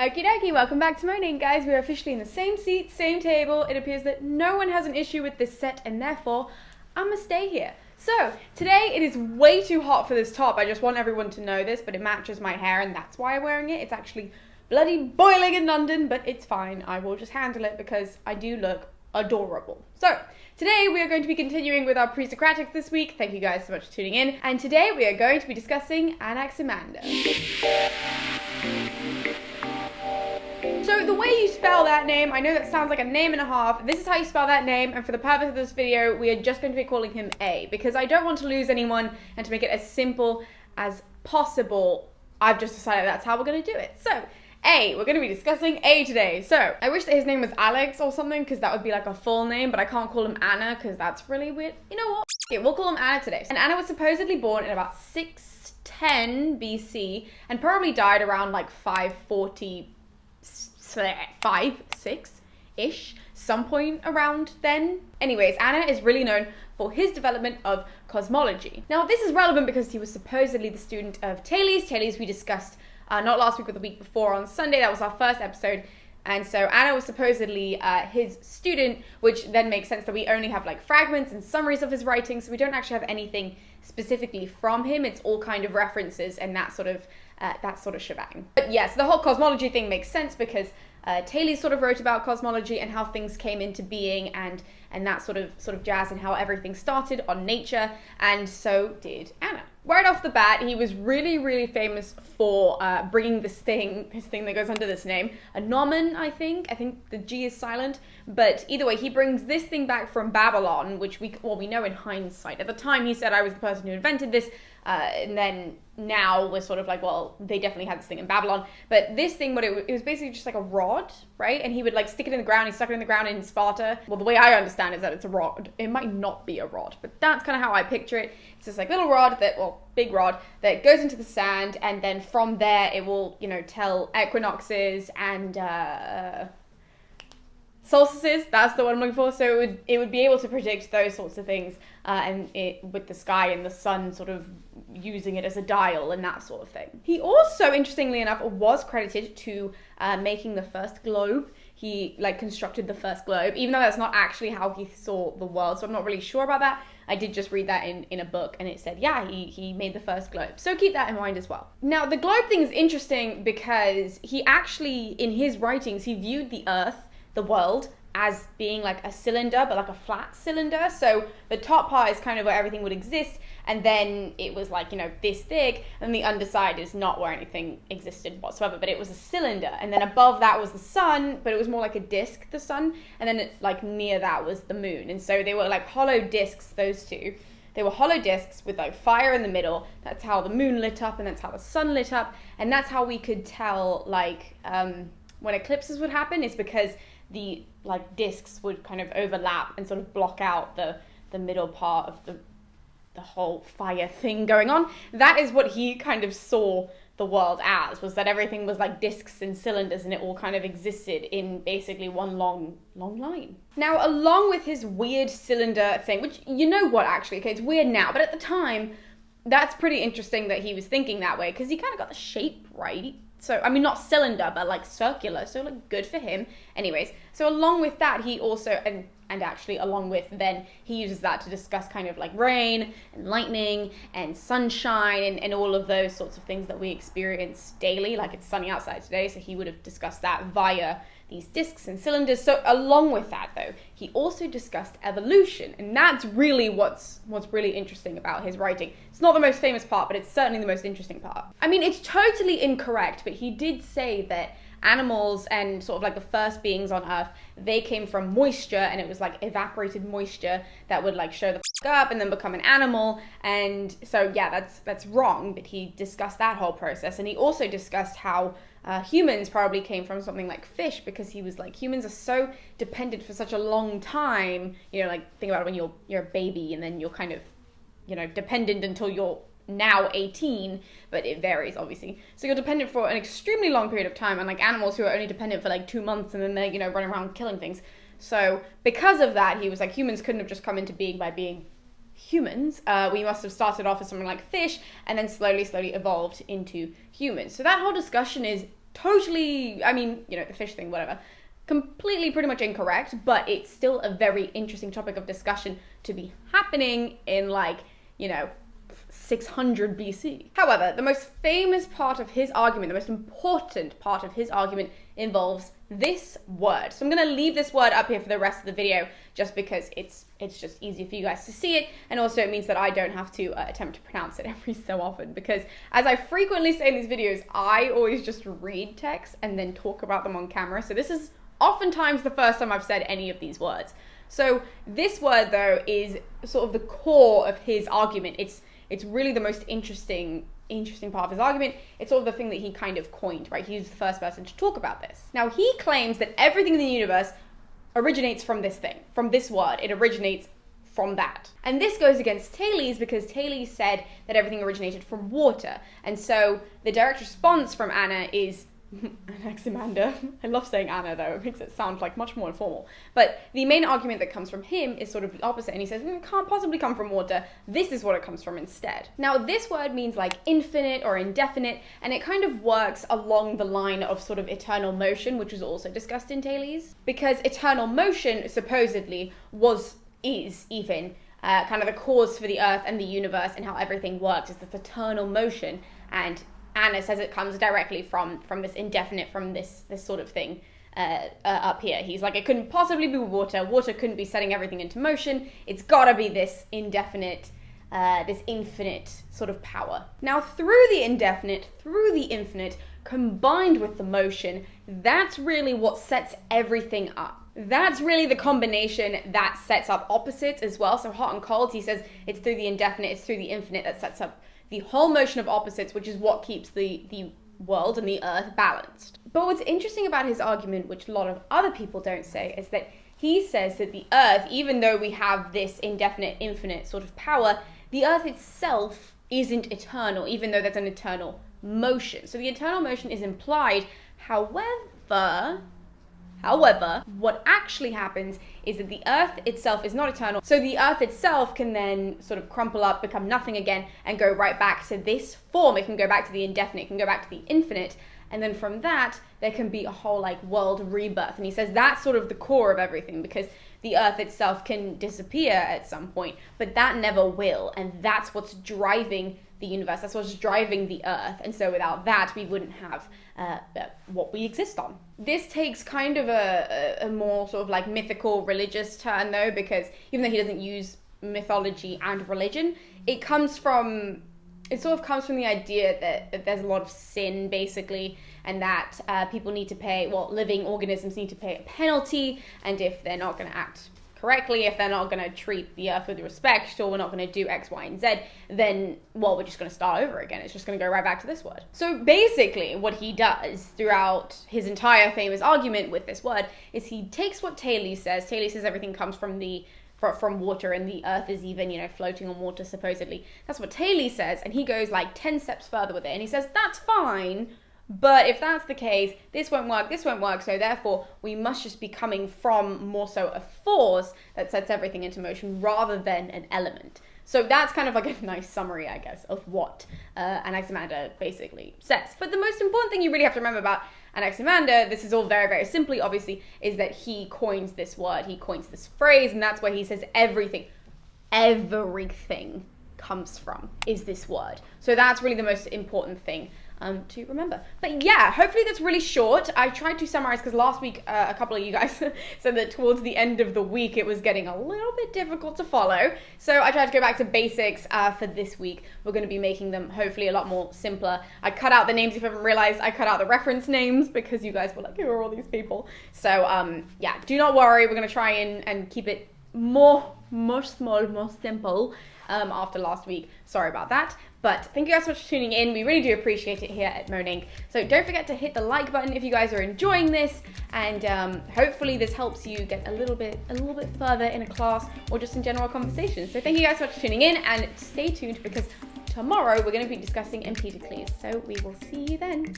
Okie dokie, welcome back to my name, guys. We are officially in the same seat, same table. It appears that no one has an issue with this set, and therefore, I'm gonna stay here. So, today it is way too hot for this top. I just want everyone to know this, but it matches my hair, and that's why I'm wearing it. It's actually bloody boiling in London, but it's fine. I will just handle it because I do look adorable. So, today we are going to be continuing with our pre-Socratics this week. Thank you guys so much for tuning in. And today we are going to be discussing Anaximander. So the way you spell that name, I know that sounds like a name and a half. This is how you spell that name, and for the purpose of this video, we are just going to be calling him A, because I don't want to lose anyone, and to make it as simple as possible, I've just decided that's how we're going to do it. So, A, we're going to be discussing A today. So, I wish that his name was Alex or something, because that would be like a full name, but I can't call him Anna, because that's really weird. You know what? Okay, we'll call him Anna today. And Anna was supposedly born in about 610 BC, and probably died around like 540 6-ish, some point around then. Anyways, Anna is really known for his development of cosmology. Now, this is relevant because he was supposedly the student of Thales. Thales we discussed not last week, but the week before on Sunday. That was our first episode. And so Anna was supposedly his student, which then makes sense that we only have like fragments and summaries of his writings, so we don't actually have anything specifically from him. It's all kind of references and that sort of shebang. But yes, the whole cosmology thing makes sense because Thales sort of wrote about cosmology and how things came into being and that sort of jazz and how everything started on nature, and so did Anna. Right off the bat, he was really, really famous for bringing his thing that goes under this name, a gnomon, I think the G is silent, but either way, he brings this thing back from Babylon, which we know in hindsight. At the time, he said, I was the person who invented this, and then now we're sort of like, well, they definitely had this thing in Babylon, but this thing, it was basically just like a rod, right? And he would like stick it in the ground. He stuck it in the ground in Sparta. Well, the way I understand is that it's a rod. It might not be a rod, but that's kind of how I picture it. It's this like little rod big rod that goes into the sand, and then from there it will, tell equinoxes and solstices. That's the one I'm looking for. So it would be able to predict those sorts of things, and it with the sky and the sun sort of using it as a dial and that sort of thing. He also, interestingly enough, was credited to making the first globe. He constructed the first globe, even though that's not actually how he saw the world. So I'm not really sure about that. I did just read that in a book, and it said, yeah, he made the first globe. So keep that in mind as well. Now, the globe thing is interesting because he actually, in his writings, he viewed the Earth, the world, as being like a cylinder, but like a flat cylinder. So the top part is kind of where everything would exist, and then it was like, this thick, and the underside is not where anything existed whatsoever, but it was a cylinder. And then above that was the sun, but it was more like a disc, the sun, and then near that was the moon. And so they were like hollow discs, those two. They were hollow discs with like fire in the middle. That's how the moon lit up, and that's how the sun lit up, and that's how we could tell when eclipses would happen, is because the discs would kind of overlap and sort of block out the middle part of the whole fire thing going on. That is what he kind of saw the world as, was that everything was like discs and cylinders, and it all kind of existed in basically one long line. Now, along with his weird cylinder thing, which actually, okay, it's weird now, but at the time, that's pretty interesting that he was thinking that way, because he kind of got the shape right. So, I mean, not cylinder, but like circular. So, good for him. Anyways, so along with that, he also, and actually along with then, he uses that to discuss kind of like rain and lightning and sunshine and all of those sorts of things that we experience daily. Like, it's sunny outside today, so he would have discussed that via these discs and cylinders. So along with that, though, he also discussed evolution, and that's really what's really interesting about his writing. It's not the most famous part, but it's certainly the most interesting part. I mean, it's totally incorrect, but he did say that animals and sort of like the first beings on Earth, they came from moisture, and it was like evaporated moisture that would like show the up and then become an animal. And so yeah, that's wrong, but he discussed that whole process. And he also discussed how humans probably came from something like fish, because he was like, humans are so dependent for such a long time, think about it when you're a baby, and then you're kind of dependent until you're now 18, but it varies obviously. So you're dependent for an extremely long period of time, unlike animals who are only dependent for like 2 months and then they running around killing things. So because of that, he was like, humans couldn't have just come into being by being humans. We must have started off as something like fish and then slowly evolved into humans. So that whole discussion is totally, I mean, you know, the fish thing, whatever, completely pretty much incorrect, but it's still a very interesting topic of discussion to be happening in, like, you know, 600 BC. However, the most famous part of his argument, the most important part of his argument, involves this word. So I'm going to leave this word up here for the rest of the video just because it's just easier for you guys to see it, and also it means that I don't have to attempt to pronounce it every so often, because as I frequently say in these videos, I always just read text and then talk about them on camera. So this is oftentimes the first time I've said any of these words. So this word, though, is sort of the core of his argument. It's really the most interesting part of his argument. It's sort of the thing that he kind of coined, right? He was the first person to talk about this. Now, he claims that everything in the universe originates from this thing, from this word. It originates from that. And this goes against Thales, because Thales said that everything originated from water. And so the direct response from Anna is Anaximander. I love saying Anna, though. It makes it sound like much more informal. But the main argument that comes from him is sort of the opposite, and he says, it can't possibly come from water. This is what it comes from instead. Now, this word means like infinite or indefinite, and it kind of works along the line of sort of eternal motion, which was also discussed in Thales. Because eternal motion, supposedly, is even kind of the cause for the Earth and the universe and how everything works. It's this eternal motion, and Anna says it comes directly from this indefinite, from this sort of thing up here. He's like, it couldn't possibly be water. Water couldn't be setting everything into motion. It's gotta be this indefinite, this infinite sort of power. Now, through the indefinite, through the infinite, combined with the motion, that's really what sets everything up. That's really the combination that sets up opposites as well. So hot and cold, he says it's through the indefinite, it's through the infinite that sets up the whole motion of opposites, which is what keeps the world and the Earth balanced. But what's interesting about his argument, which a lot of other people don't say, is that he says that the Earth, even though we have this indefinite, infinite sort of power, the Earth itself isn't eternal, even though there's an eternal motion. So the eternal motion is implied. However, what actually happens is that the Earth itself is not eternal. So the Earth itself can then sort of crumple up, become nothing again, and go right back to this form. It can go back to the indefinite, it can go back to the infinite. And then from that, there can be a whole like world rebirth. And he says that's sort of the core of everything, because the Earth itself can disappear at some point, but that never will. And that's what's driving the universe. That's what's driving the Earth. And so without that, we wouldn't have what we exist on. This takes kind of a more sort of like mythical religious turn, though, because even though he doesn't use mythology and religion, it sort of comes from the idea that there's a lot of sin, basically, and that people need to pay, living organisms need to pay a penalty, and if they're not going to act correctly, if they're not going to treat the Earth with respect, or we're not going to do X, Y, and Z, then, we're just going to start over again. It's just going to go right back to this word. So basically, what he does throughout his entire famous argument with this word is he takes what Thales says. Thales says everything comes from water, and the Earth is even, floating on water, supposedly. That's what Thales says, and he goes like 10 steps further with it, and he says, that's fine, but if that's the case, this won't work, so therefore we must just be coming from more so a force that sets everything into motion rather than an element. So that's kind of like a nice summary, I guess, of what Anaximander basically says. But the most important thing you really have to remember about Anaximander, this is all very, very simply, obviously, is that he coins this word, he coins this phrase, and that's where he says everything comes from, is this word. So that's really the most important thing to remember. But yeah, hopefully that's really short. I tried to summarize because last week a couple of you guys said that towards the end of the week it was getting a little bit difficult to follow. So I tried to go back to basics for this week. We're going to be making them hopefully a lot more simpler. I cut out the names, if you haven't realized. I cut out the reference names because you guys were like, who are all these people? So yeah, do not worry. We're going to try and keep it more simple after last week. Sorry about that. But thank you guys so much for tuning in. We really do appreciate it here at Moaning. So don't forget to hit the like button if you guys are enjoying this, and hopefully this helps you get a little bit further in a class or just in general conversation. So thank you guys so much for tuning in, and stay tuned because tomorrow we're going to be discussing Empedocles. So we will see you then.